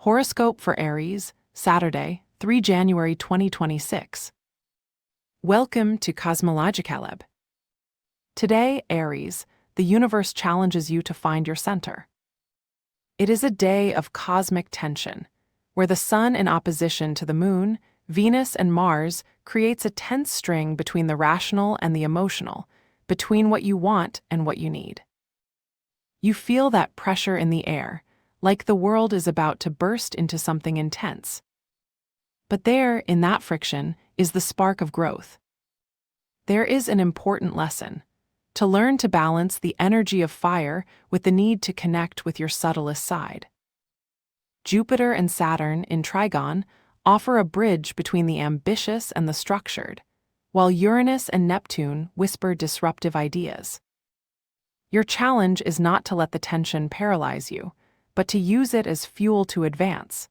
Horoscope for Aries, Saturday, 3 January 2026. Welcome to Cosmological. Today, Aries, the universe challenges you to find your center. It is a day of cosmic tension, where the Sun in opposition to the Moon, Venus, and Mars creates a tense string between the rational and the emotional, between what you want and what you need. You feel that pressure in the air, like the world is about to burst into something intense. But there, in that friction, is the spark of growth. There is an important lesson: to learn to balance the energy of fire with the need to connect with your subtlest side. Jupiter and Saturn in Trigon offer a bridge between the ambitious and the structured, while Uranus and Neptune whisper disruptive ideas. Your challenge is not to let the tension paralyze you, but to use it as fuel to advance.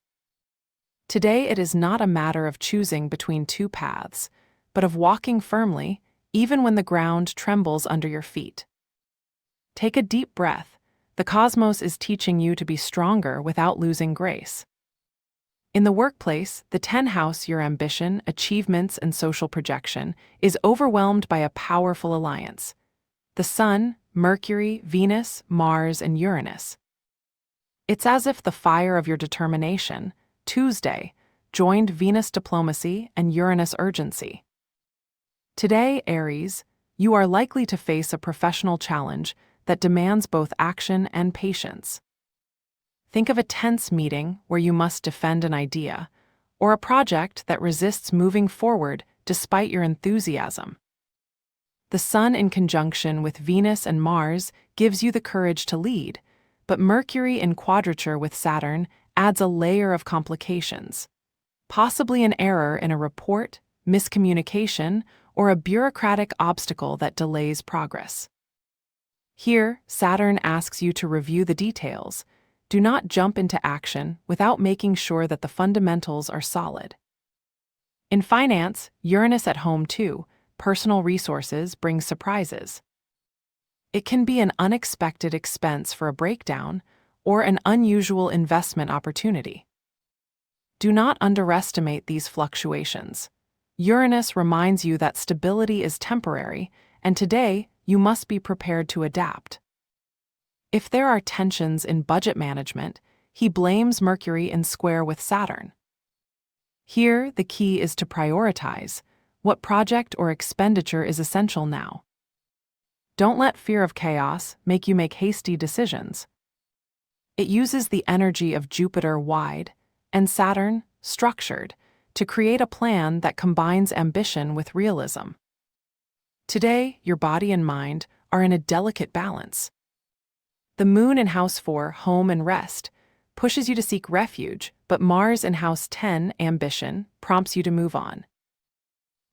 Today it is not a matter of choosing between two paths, but of walking firmly, even when the ground trembles under your feet. Take a deep breath. The cosmos is teaching you to be stronger without losing grace. In the workplace, the 10th house, your ambition, achievements, and social projection, is overwhelmed by a powerful alliance: the Sun, Mercury, Venus, Mars, and Uranus. It's as if the fire of your determination, Tuesday, joined Venus diplomacy and Uranus urgency. Today, Aries, you are likely to face a professional challenge that demands both action and patience. Think of a tense meeting where you must defend an idea, or a project that resists moving forward despite your enthusiasm. The Sun in conjunction with Venus and Mars gives you the courage to lead, but Mercury in quadrature with Saturn adds a layer of complications, possibly an error in a report, miscommunication, or a bureaucratic obstacle that delays progress. Here, Saturn asks you to review the details. Do not jump into action without making sure that the fundamentals are solid. In finance, Uranus at home too, personal resources bring surprises. It can be an unexpected expense for a breakdown or an unusual investment opportunity. Do not underestimate these fluctuations. Uranus reminds you that stability is temporary, and today you must be prepared to adapt. If there are tensions in budget management, he blames Mercury in square with Saturn. Here, the key is to prioritize what project or expenditure is essential now. Don't let fear of chaos make you make hasty decisions. It uses the energy of Jupiter wide and Saturn structured to create a plan that combines ambition with realism. Today, your body and mind are in a delicate balance. The Moon in House 4, home and rest, pushes you to seek refuge, but Mars in House 10, ambition, prompts you to move on.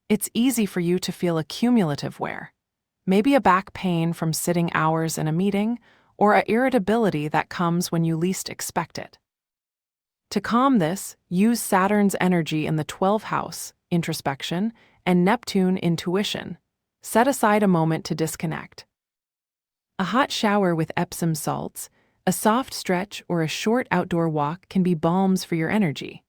It's easy for you to feel a cumulative wear, maybe a back pain from sitting hours in a meeting, or an irritability that comes when you least expect it. To calm this, use Saturn's energy in the 12th house, introspection, and Neptune, intuition. Set aside a moment to disconnect. A hot shower with Epsom salts, a soft stretch, or a short outdoor walk can be balms for your energy.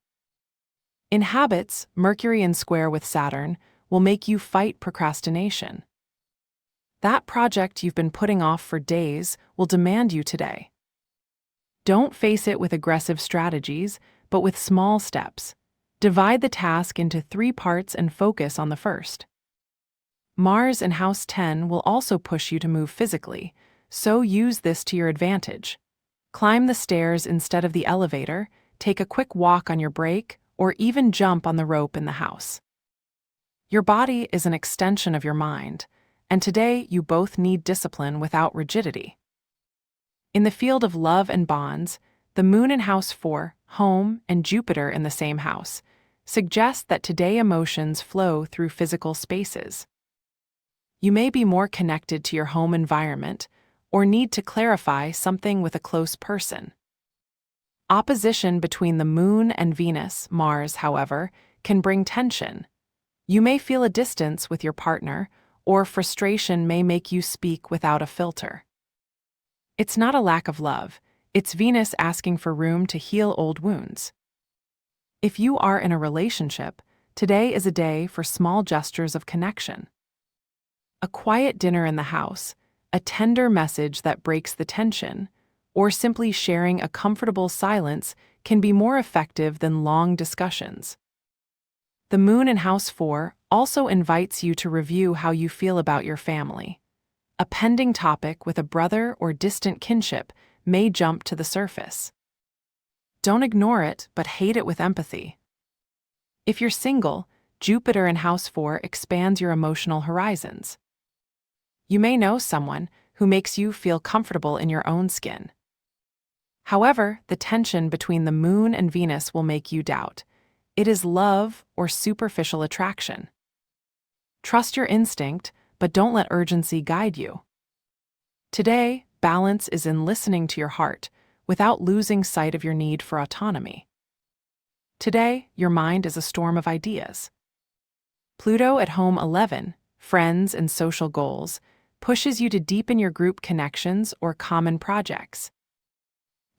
In habits, Mercury in square with Saturn will make you fight procrastination. That project you've been putting off for days will demand you today. Don't face it with aggressive strategies, but with small steps. Divide the task into 3 parts and focus on the first. Mars in House 10 will also push you to move physically, so use this to your advantage. Climb the stairs instead of the elevator, take a quick walk on your break, or even jump on the rope in the house. Your body is an extension of your mind, and today you both need discipline without rigidity. In the field of love and bonds, the Moon in House 4, home, and Jupiter in the same house suggest that today emotions flow through physical spaces. You may be more connected to your home environment or need to clarify something with a close person. Opposition between the Moon and Venus, Mars, however, can bring tension. You may feel a distance with your partner, or frustration may make you speak without a filter. It's not a lack of love, It's Venus asking for room to heal old wounds. If you are in a relationship, today is a day for small gestures of connection. A quiet dinner in the house, a tender message that breaks the tension, or simply sharing a comfortable silence can be more effective than long discussions. The moon in House 4 also invites you to review how you feel about your family. A pending topic with a brother or distant kinship may jump to the surface. Don't ignore it, but hate it with empathy. If you're single, Jupiter in House 4 expands your emotional horizons. You may know someone who makes you feel comfortable in your own skin. However, the tension between the moon and Venus will make you doubt. It is love or superficial attraction. Trust your instinct, but don't let urgency guide you. Today, balance is in listening to your heart without losing sight of your need for autonomy. Today, your mind is a storm of ideas. Pluto at home 11, friends and social goals, pushes you to deepen your group connections or common projects.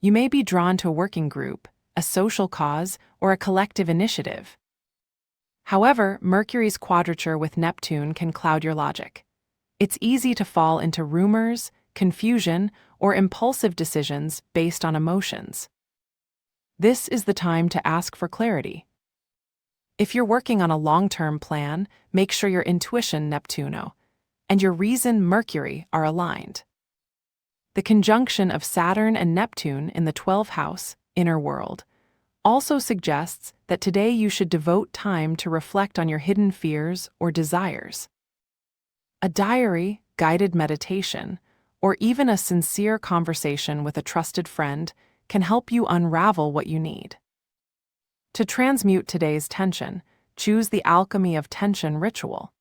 You may be drawn to a working group, a social cause, or a collective initiative. However, Mercury's quadrature with Neptune can cloud your logic. It's easy to fall into rumors, confusion, or impulsive decisions based on emotions. This is the time to ask for clarity. If you're working on a long-term plan, make sure your intuition, Neptuno, and your reason, Mercury, are aligned. The conjunction of Saturn and Neptune in the 12th house, inner world, also suggests that today you should devote time to reflect on your hidden fears or desires. A diary, guided meditation, or even a sincere conversation with a trusted friend can help you unravel what you need. To transmute today's tension, choose the alchemy of tension ritual.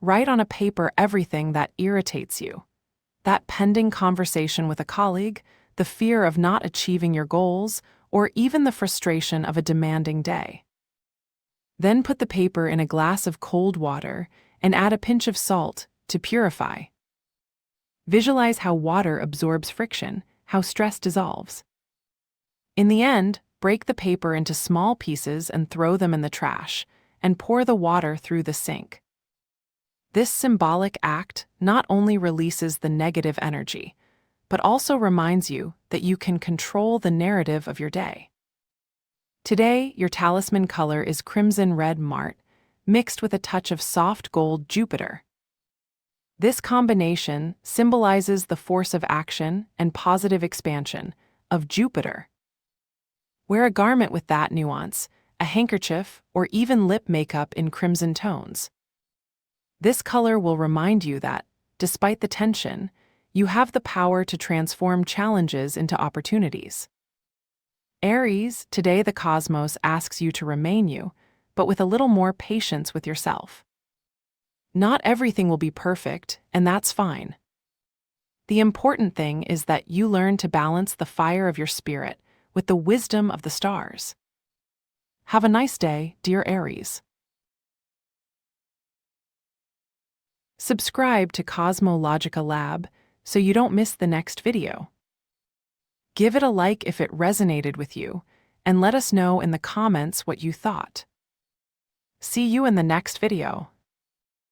Write on a paper everything that irritates you. That pending conversation with a colleague, the fear of not achieving your goals, or even the frustration of a demanding day. Then put the paper in a glass of cold water and add a pinch of salt to purify. Visualize how water absorbs friction, how stress dissolves. In the end, break the paper into small pieces and throw them in the trash, and pour the water through the sink. This symbolic act not only releases the negative energy, but also reminds you that you can control the narrative of your day. Today, your talisman color is crimson red Mart, mixed with a touch of soft gold Jupiter. This combination symbolizes the force of action and positive expansion of Jupiter. Wear a garment with that nuance, a handkerchief, or even lip makeup in crimson tones. This color will remind you that, despite the tension, you have the power to transform challenges into opportunities. Aries, today the cosmos asks you to remain you, but with a little more patience with yourself. Not everything will be perfect, and that's fine. The important thing is that you learn to balance the fire of your spirit with the wisdom of the stars. Have a nice day, dear Aries. Subscribe to Cosmological Lab so you don't miss the next video. Give it a like if it resonated with you, and let us know in the comments what you thought. See you in the next video.